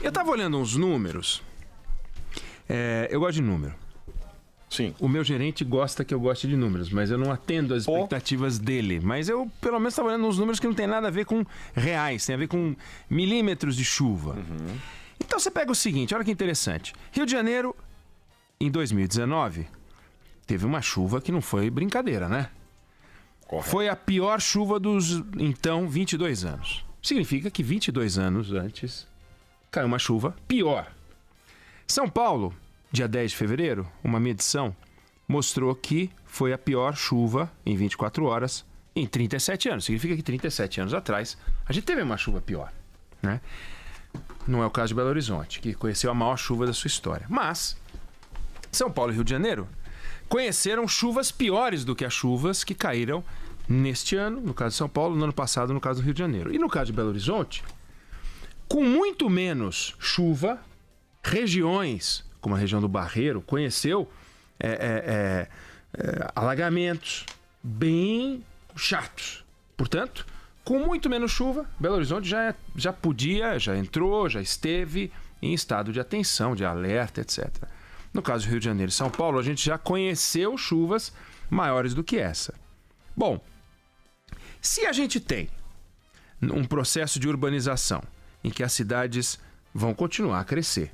Eu tava olhando uns números. Eu gosto de número. Sim. O meu gerente gosta que eu goste de números, mas eu não atendo às expectativas dele. Mas eu, pelo menos, estava olhando uns números que não tem nada a ver com reais, tem a ver com milímetros de chuva. Então você pega o seguinte, olha que interessante. Rio de Janeiro, em 2019, teve uma chuva que não foi brincadeira, né? Correto. Foi a pior chuva dos, então, 22 anos. Significa que 22 anos antes caiu uma chuva pior. São Paulo, dia 10 de fevereiro, uma medição mostrou que foi a pior chuva em 24 horas em 37 anos. Significa que 37 anos atrás a gente teve uma chuva pior, né? Não é o caso de Belo Horizonte, que conheceu a maior chuva da sua história. Mas São Paulo e Rio de Janeiro conheceram chuvas piores do que as chuvas que caíram neste ano, no caso de São Paulo, no ano passado, no caso do Rio de Janeiro. E no caso de Belo Horizonte, com muito menos chuva, regiões como a região do Barreiro conheceu alagamentos bem chatos. Portanto, com muito menos chuva, Belo Horizonte já podia, já entrou, já esteve em estado de atenção, de alerta, etc. No caso do Rio de Janeiro e São Paulo, a gente já conheceu chuvas maiores do que essa. Bom, se a gente tem um processo de urbanização em que as cidades vão continuar a crescer,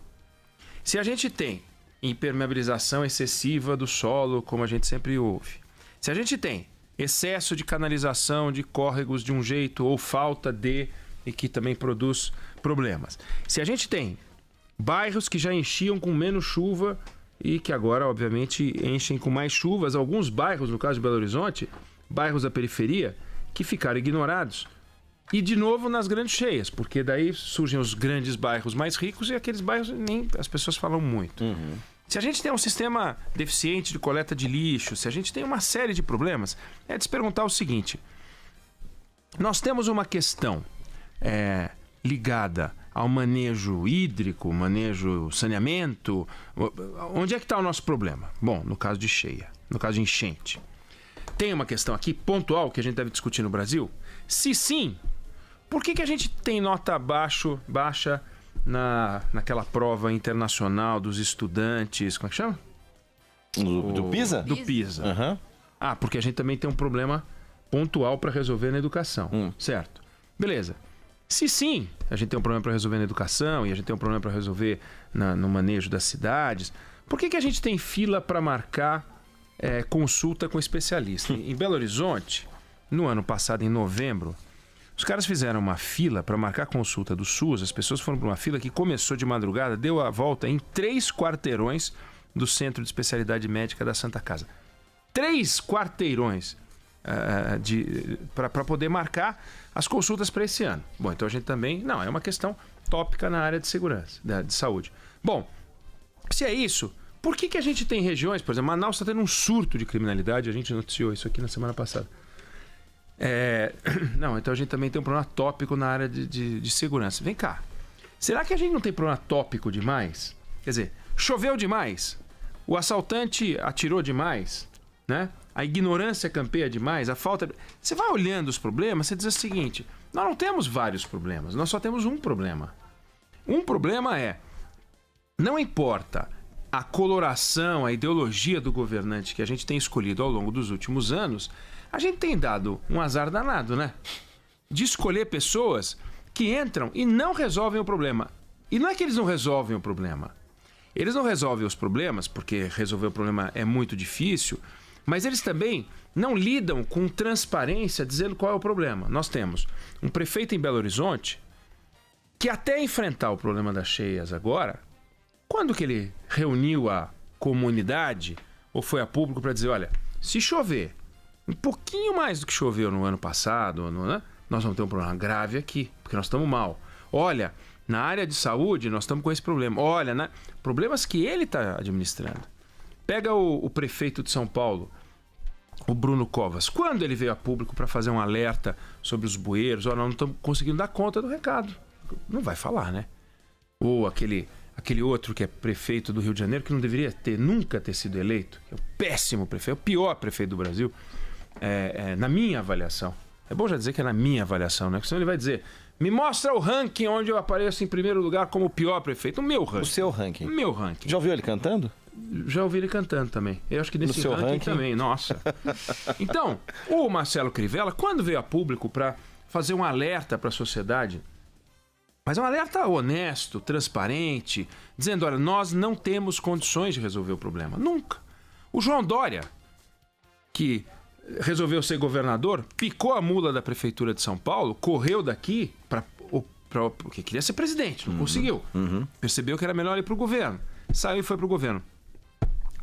se a gente tem impermeabilização excessiva do solo, como a gente sempre ouve, se a gente tem excesso de canalização de córregos de um jeito ou falta de, e que também produz problemas, se a gente tem bairros que já enchiam com menos chuva e que agora, obviamente, enchem com mais chuvas, alguns bairros, no caso de Belo Horizonte, bairros da periferia, que ficaram ignorados. E, de novo, nas grandes cheias, porque daí surgem os grandes bairros mais ricos e aqueles bairros nem as pessoas falam muito. Se a gente tem um sistema deficiente de coleta de lixo, se a gente tem uma série de problemas, é de se perguntar o seguinte: nós temos uma questão ligada ao manejo hídrico, manejo saneamento. Onde é que está o nosso problema? Bom, no caso de cheia, no caso de enchente. Tem uma questão aqui pontual que a gente deve discutir no Brasil? Se sim, por que a gente tem nota baixa naquela prova internacional dos estudantes, como é que chama? Do PISA? Do PISA. Uhum. Porque a gente também tem um problema pontual para resolver na educação, certo? Beleza. Se sim, a gente tem um problema para resolver na educação e a gente tem um problema para resolver no manejo das cidades, por que a gente tem fila para marcar consulta com especialista? Em Belo Horizonte, no ano passado, em novembro, os caras fizeram uma fila para marcar consulta do SUS. As pessoas foram para uma fila que começou de madrugada, deu a volta em 3 quarteirões do Centro de Especialidade Médica da Santa Casa. 3 quarteirões para poder marcar as consultas para esse ano. Bom, então a gente também... Não, é uma questão tópica na área de segurança, de saúde. Bom, se é isso, por que a gente tem regiões... Por exemplo, Manaus está tendo um surto de criminalidade, a gente noticiou isso aqui na semana passada. Não, então a gente também tem um problema tópico na área de segurança. Vem cá, será que a gente não tem problema tópico demais? Quer dizer, choveu demais, o assaltante atirou demais, né? A ignorância campeia demais, a falta... Você vai olhando os problemas, você diz o seguinte: nós não temos vários problemas, nós só temos um problema. Um problema não importa a coloração, a ideologia do governante que a gente tem escolhido ao longo dos últimos anos, a gente tem dado um azar danado, né? De escolher pessoas que entram e não resolvem o problema. E não é que eles não resolvem o problema. Eles não resolvem os problemas, porque resolver o problema é muito difícil, mas eles também não lidam com transparência dizendo qual é o problema. Nós temos um prefeito em Belo Horizonte que, até enfrentar o problema das cheias agora, quando que ele reuniu a comunidade ou foi a público para dizer: olha, se chover um pouquinho mais do que choveu no ano passado, nós vamos ter um problema grave aqui, porque nós estamos mal. Olha, na área de saúde nós estamos com esse problema. Olha, problemas que ele está administrando. Pega o prefeito de São Paulo, o Bruno Covas. Quando ele veio a público para fazer um alerta sobre os bueiros, nós não estamos conseguindo dar conta do recado. Não vai falar, né? Ou aquele outro que é prefeito do Rio de Janeiro, que não deveria nunca ter sido eleito, que é o péssimo prefeito, o pior prefeito do Brasil, na minha avaliação. É bom já dizer que é na minha avaliação, né? Porque senão ele vai dizer: Me mostra o ranking onde eu apareço em primeiro lugar como o pior prefeito. O meu ranking. O seu ranking. O meu ranking. Já ouviu ele cantando? Já ouvi ele cantando também. Eu acho que nesse seu ranking também. Nossa. Então, o Marcelo Crivella, quando veio a público para fazer um alerta para a sociedade, mas um alerta honesto, transparente, dizendo, olha, nós não temos condições de resolver o problema. Nunca. O João Dória, que resolveu ser governador, picou a mula da Prefeitura de São Paulo, correu daqui porque queria ser presidente, não conseguiu. Percebeu que era melhor ir para o governo. Saiu e foi para o governo.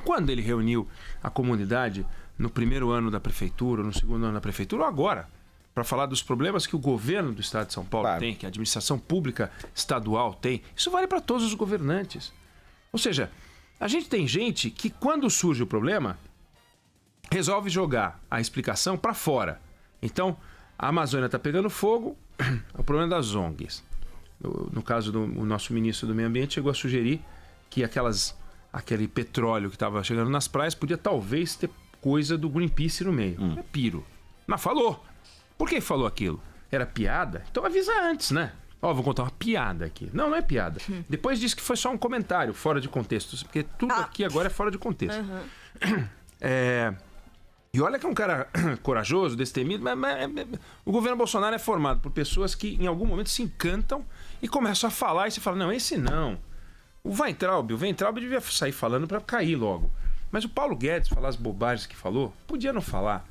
Quando ele reuniu a comunidade no primeiro ano da Prefeitura, no segundo ano da Prefeitura, ou agora, para falar dos problemas que o governo do Estado de São Paulo tem, que a administração pública estadual tem, isso vale para todos os governantes. Ou seja, a gente tem gente que, quando surge o problema, resolve jogar a explicação para fora. Então, a Amazônia está pegando fogo, o problema das ONGs. No caso do nosso ministro do Meio Ambiente, chegou a sugerir que aquele petróleo que estava chegando nas praias podia talvez ter coisa do Greenpeace no meio. É piro. Mas falou. Por que falou aquilo? Era piada? Então avisa antes, né? Ó, vou contar uma piada aqui. Não é piada. Depois disse que foi só um comentário, fora de contexto. Porque tudo aqui agora é fora de contexto. E olha que é um cara corajoso, destemido, mas o governo Bolsonaro é formado por pessoas que em algum momento se encantam e começam a falar e você fala, não, esse não. O Weintraub devia sair falando para cair logo. Mas o Paulo Guedes falar as bobagens que falou, podia não falar.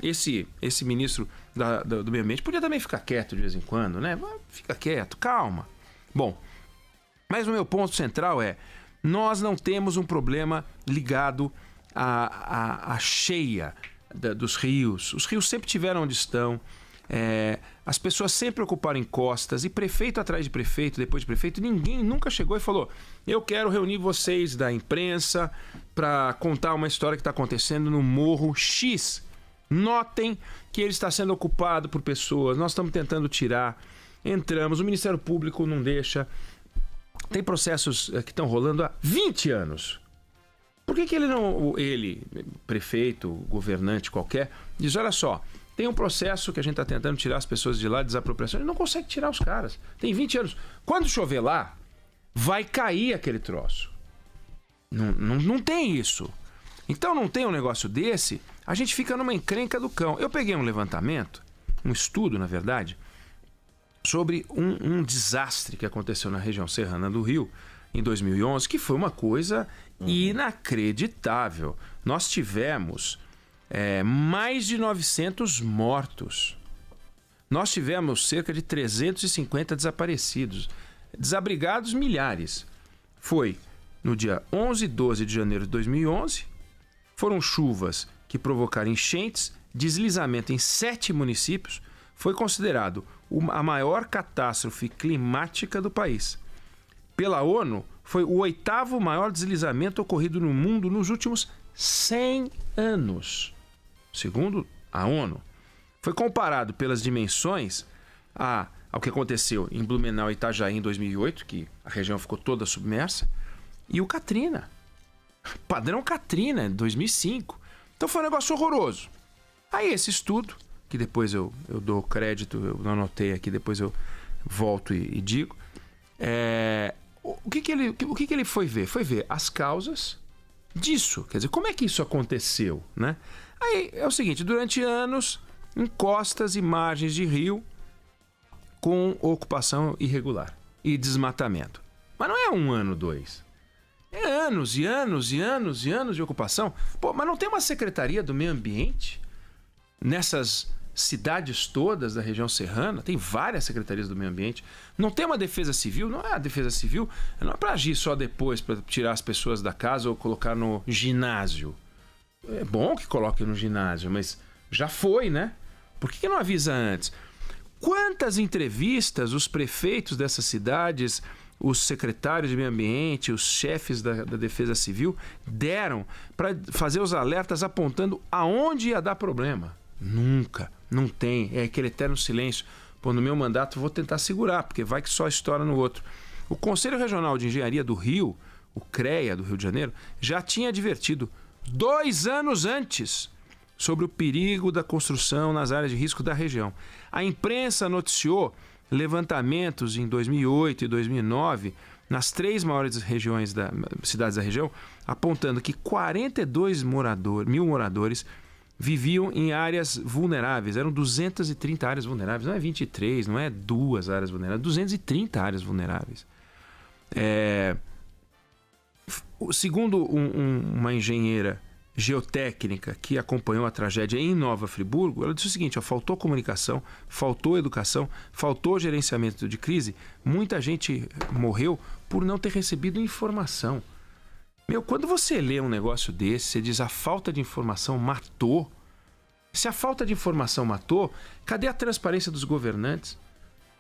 Esse ministro do Meio Ambiente podia também ficar quieto de vez em quando, né? Fica quieto, calma. Bom, mas o meu ponto central é, nós não temos um problema ligado à cheia dos rios. Os rios sempre tiveram onde estão. As pessoas sempre ocuparam encostas, e prefeito atrás de prefeito, depois de prefeito, ninguém nunca chegou e falou, eu quero reunir vocês da imprensa para contar uma história que está acontecendo no Morro X. Notem que ele está sendo ocupado por pessoas, nós estamos tentando tirar, entramos, o Ministério Público não deixa, tem processos que estão rolando há 20 anos. Por que ele, prefeito, governante qualquer, diz, olha só, tem um processo que a gente está tentando tirar as pessoas de lá, desapropriação, ele não consegue tirar os caras. Tem 20 anos. Quando chover lá, vai cair aquele troço. Não tem isso. Então não tem um negócio desse, a gente fica numa encrenca do cão. Eu peguei um levantamento, um estudo, na verdade, sobre um desastre que aconteceu na região serrana do Rio, em 2011, que foi uma coisa inacreditável. Nós tivemos mais de 900 mortos. Nós tivemos cerca de 350 desaparecidos. Desabrigados, milhares. Foi no dia 11 e 12 de janeiro de 2011. Foram chuvas que provocaram enchentes, deslizamento em 7 municípios. Foi considerado a maior catástrofe climática do país. Pela ONU, foi o 8º maior deslizamento ocorrido no mundo nos últimos 100 anos. Segundo a ONU, foi comparado pelas dimensões ao que aconteceu em Blumenau e Itajaí em 2008, que a região ficou toda submersa, e o Katrina. Padrão Katrina, em 2005. Então foi um negócio horroroso. Aí esse estudo, que depois eu dou crédito, eu não anotei aqui, depois eu volto e digo, o que ele foi ver? Foi ver as causas disso. Quer dizer, como é que isso aconteceu, né? Aí é o seguinte, durante anos, encostas e margens de rio com ocupação irregular e desmatamento. Mas não é 1 ano, 2. É anos e anos e anos e anos de ocupação. Pô, mas não tem uma Secretaria do Meio Ambiente nessas cidades todas da região serrana? Tem várias secretarias do meio ambiente. Não tem uma defesa civil? Não é a defesa civil, não é para agir só depois, para tirar as pessoas da casa ou colocar no ginásio. É bom que coloque no ginásio, mas já foi, né? Por que não avisa antes? Quantas entrevistas os prefeitos dessas cidades, os secretários de meio ambiente, os chefes da defesa civil deram para fazer os alertas apontando aonde ia dar problema? Nunca, não tem, é aquele eterno silêncio. Pô, no meu mandato vou tentar segurar, porque vai que só estoura no outro. O Conselho Regional de Engenharia do Rio, o CREA do Rio de Janeiro, já tinha advertido 2 anos antes sobre o perigo da construção nas áreas de risco da região. A imprensa noticiou levantamentos em 2008 e 2009 nas 3 maiores cidades da região, apontando que 42 mil moradores viviam em áreas vulneráveis. Eram 230 áreas vulneráveis, não é 23, não é 2 áreas vulneráveis, 230 áreas vulneráveis. Segundo uma engenheira geotécnica que acompanhou a tragédia em Nova Friburgo, ela disse o seguinte: faltou comunicação, faltou educação, faltou gerenciamento de crise, muita gente morreu por não ter recebido informação. Quando você lê um negócio desse, você diz a falta de informação matou. Se a falta de informação matou, cadê a transparência dos governantes?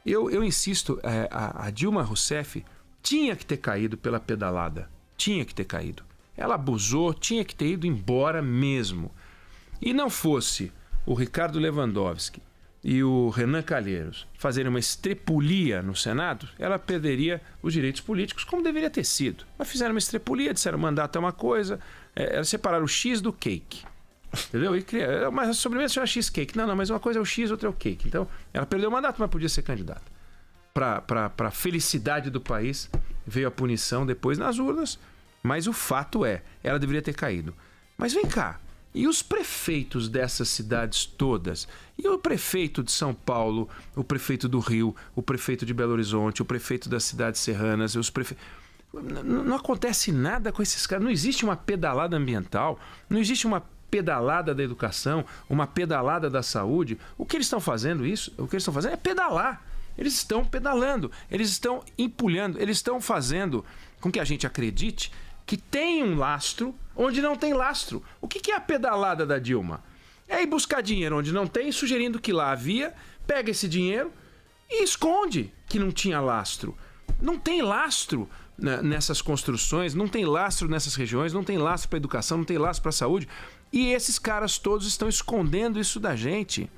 Eu insisto, a Dilma Rousseff tinha que ter caído pela pedalada. Tinha que ter caído. Ela abusou, tinha que ter ido embora mesmo. E não fosse o Ricardo Lewandowski e o Renan Calheiros fazerem uma estrepulia no Senado, ela perderia os direitos políticos, como deveria ter sido. Mas fizeram uma estrepulia, disseram o mandato é uma coisa, elas separaram o X do cake. Entendeu? E mas a sobremesa chama X-cake. Não, mas uma coisa é o X, outra é o cake. Então, ela perdeu o mandato, mas podia ser candidata. Para a felicidade do país, veio a punição depois nas urnas, mas o fato é, ela deveria ter caído. Mas vem cá, e os prefeitos dessas cidades todas? E o prefeito de São Paulo, o prefeito do Rio, o prefeito de Belo Horizonte, o prefeito das cidades serranas, os prefeitos... Não acontece nada com esses caras. Não existe uma pedalada ambiental, não existe uma pedalada da educação, uma pedalada da saúde. O que eles estão fazendo é pedalar. Eles estão pedalando, eles estão empulhando, eles estão fazendo com que a gente acredite que tem um lastro onde não tem lastro. O que é a pedalada da Dilma? É ir buscar dinheiro onde não tem, sugerindo que lá havia, pega esse dinheiro e esconde que não tinha lastro. Não tem lastro nessas construções, não tem lastro nessas regiões, não tem lastro para a educação, não tem lastro para a saúde. E esses caras todos estão escondendo isso da gente.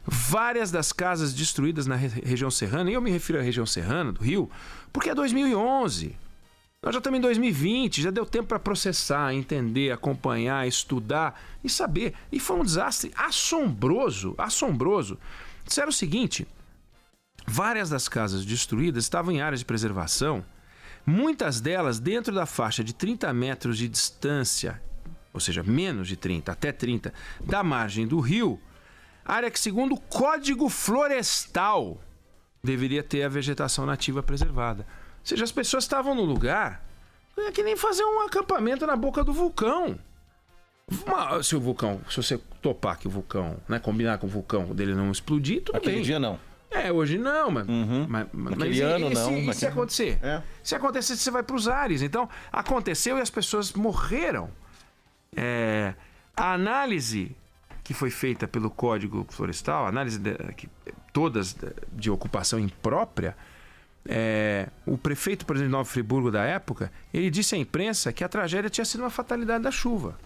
Várias das casas destruídas na região serrana, e eu me refiro à região serrana do Rio, porque é 2011. Nós já estamos em 2020, já deu tempo para processar, entender, acompanhar, estudar e saber. E foi um desastre assombroso, assombroso. Disseram o seguinte: várias das casas destruídas estavam em áreas de preservação, muitas delas dentro da faixa de 30 metros de distância, ou seja, menos de 30, até 30, da margem do rio, área que, segundo o Código Florestal, deveria ter a vegetação nativa preservada. Ou seja, as pessoas estavam no lugar, é que nem fazer um acampamento na boca do vulcão. Se você topar que o vulcão, né, combinar com o vulcão dele não explodir, tudo bem. Aquele dia não. Hoje não, mas... Naquele ano não. Se acontecer? Se acontecer, você vai para os ares. Então, aconteceu e as pessoas morreram. A análise que foi feita pelo Código Florestal, análise todas de ocupação imprópria, o prefeito, por exemplo, de Nova Friburgo da época, ele disse à imprensa que a tragédia tinha sido uma fatalidade da chuva.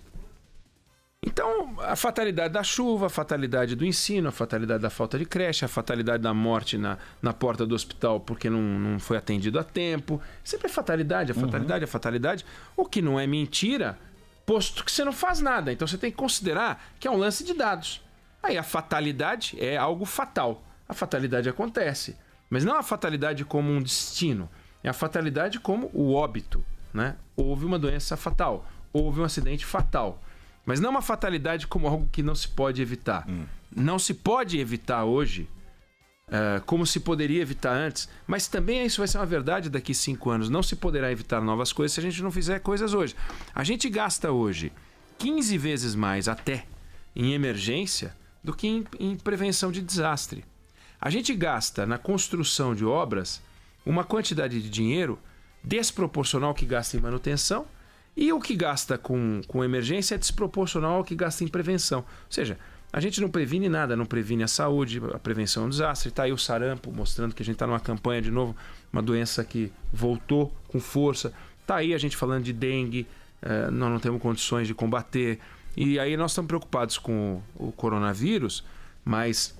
Então, a fatalidade da chuva, a fatalidade do ensino, a fatalidade da falta de creche, a fatalidade da morte na porta do hospital porque não foi atendido a tempo. Sempre é fatalidade, a fatalidade. O que não é mentira, posto que você não faz nada. Então, você tem que considerar que é um lance de dados. Aí, a fatalidade é algo fatal. A fatalidade acontece. Mas não a fatalidade como um destino. É a fatalidade como o óbito, né? Houve uma doença fatal. Houve um acidente fatal. Mas não uma fatalidade como algo que não se pode evitar. Não se pode evitar hoje, como se poderia evitar antes. Mas também isso vai ser uma verdade daqui 5 anos. Não se poderá evitar novas coisas se a gente não fizer coisas hoje. A gente gasta hoje 15 vezes mais até em emergência do que em prevenção de desastre. A gente gasta na construção de obras uma quantidade de dinheiro desproporcional ao que gasta em manutenção, e o que gasta com emergência é desproporcional ao que gasta em prevenção. Ou seja, a gente não previne nada, não previne a saúde, a prevenção é um desastre. Está aí o sarampo mostrando que a gente está numa campanha de novo, uma doença que voltou com força. Está aí a gente falando de dengue, nós não temos condições de combater. E aí nós estamos preocupados com o coronavírus, mas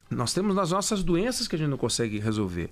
nós temos as nossas doenças que a gente não consegue resolver.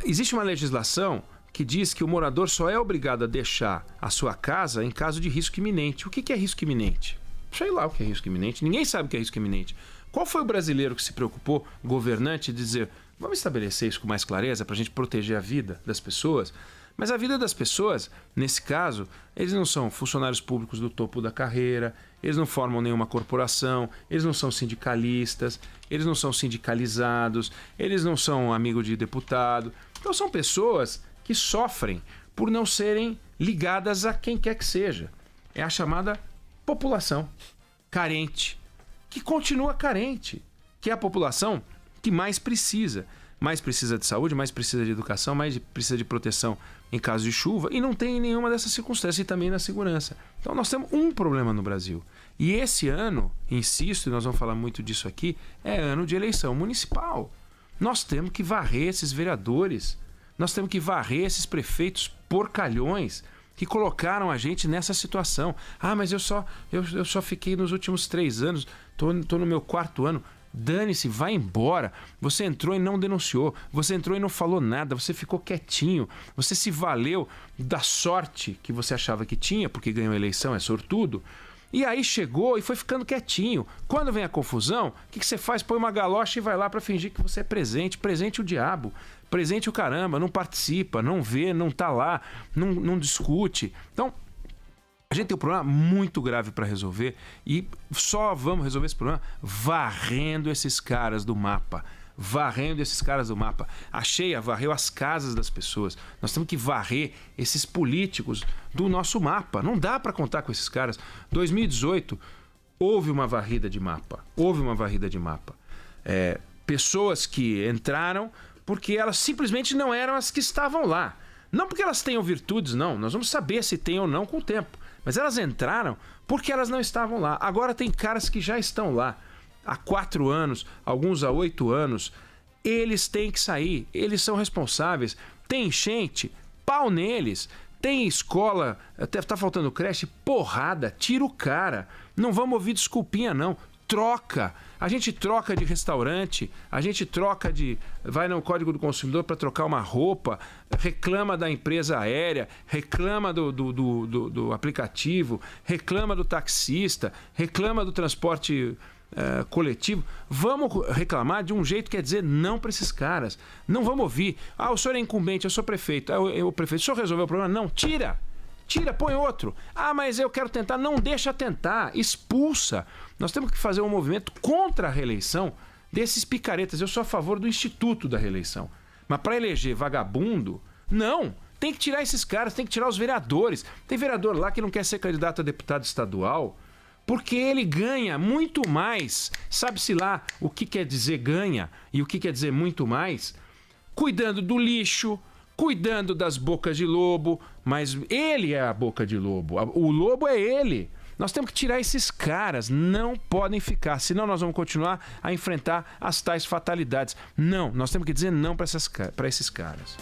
Existe uma legislação que diz que o morador só é obrigado a deixar a sua casa em caso de risco iminente. O que é risco iminente? Sei lá o que é risco iminente. Ninguém sabe o que é risco iminente. Qual foi o brasileiro que se preocupou, governante, de dizer, vamos estabelecer isso com mais clareza para a gente proteger a vida das pessoas? Mas a vida das pessoas, nesse caso, eles não são funcionários públicos do topo da carreira, eles não formam nenhuma corporação, eles não são sindicalistas, eles não são sindicalizados, eles não são amigos de deputado. Então são pessoas que sofrem por não serem ligadas a quem quer que seja. É a chamada população carente, que continua carente, que é a população que mais precisa. Mais precisa de saúde, mais precisa de educação, mais precisa de proteção em caso de chuva e não tem nenhuma dessas circunstâncias e também na segurança. Então nós temos um problema no Brasil. E esse ano, insisto, e nós vamos falar muito disso aqui, é ano de eleição municipal. Nós temos que varrer esses vereadores, nós temos que varrer esses prefeitos porcalhões que colocaram a gente nessa situação. Ah, mas eu só fiquei nos últimos 3 anos, tô no meu 4º ano. Dane-se, vai embora. Você entrou e não denunciou. Você entrou e não falou nada. Você ficou quietinho. Você se valeu da sorte que você achava que tinha, porque ganhou a eleição, é sortudo. E aí chegou e foi ficando quietinho. Quando vem a confusão, o que você faz? Põe uma galocha e vai lá para fingir que você é presente. Presente o diabo. Presente o caramba. Não participa, não vê, não tá lá, não discute. Então, a gente tem um problema muito grave para resolver e só vamos resolver esse problema varrendo esses caras do mapa. Varrendo esses caras do mapa. A Cheia varreu as casas das pessoas. Nós temos que varrer esses políticos do nosso mapa. Não dá para contar com esses caras. 2018, houve uma varrida de mapa. Pessoas que entraram porque elas simplesmente não eram as que estavam lá. Não porque elas tenham virtudes, não. Nós vamos saber se tem ou não com o tempo. Mas elas entraram porque elas não estavam lá. Agora tem caras que já estão lá há 4 anos, alguns há 8 anos. Eles têm que sair, eles são responsáveis. Tem enchente, pau neles. Tem escola, até tá faltando creche, porrada, tira o cara. Não vamos ouvir desculpinha não. Troca. A gente troca de restaurante, a gente troca de... vai no Código do Consumidor para trocar uma roupa, reclama da empresa aérea, reclama do aplicativo, reclama do taxista, reclama do transporte coletivo. Vamos reclamar de um jeito que quer dizer não para esses caras. Não vamos ouvir. Ah, o senhor é incumbente, eu sou prefeito. O prefeito, o senhor resolveu o problema? Não, tira, põe outro. Ah, mas eu quero tentar. Não deixa tentar, expulsa. Nós temos que fazer um movimento contra a reeleição desses picaretas. Eu sou a favor do instituto da reeleição. Mas para eleger vagabundo, não. Tem que tirar esses caras, tem que tirar os vereadores. Tem vereador lá que não quer ser candidato a deputado estadual porque ele ganha muito mais. Sabe-se lá o que quer dizer ganha e o que quer dizer muito mais? Cuidando do lixo, cuidando das bocas de lobo, mas ele é a boca de lobo. O lobo é ele. Nós temos que tirar esses caras, não podem ficar, senão nós vamos continuar a enfrentar as tais fatalidades. Não, nós temos que dizer não para esses caras.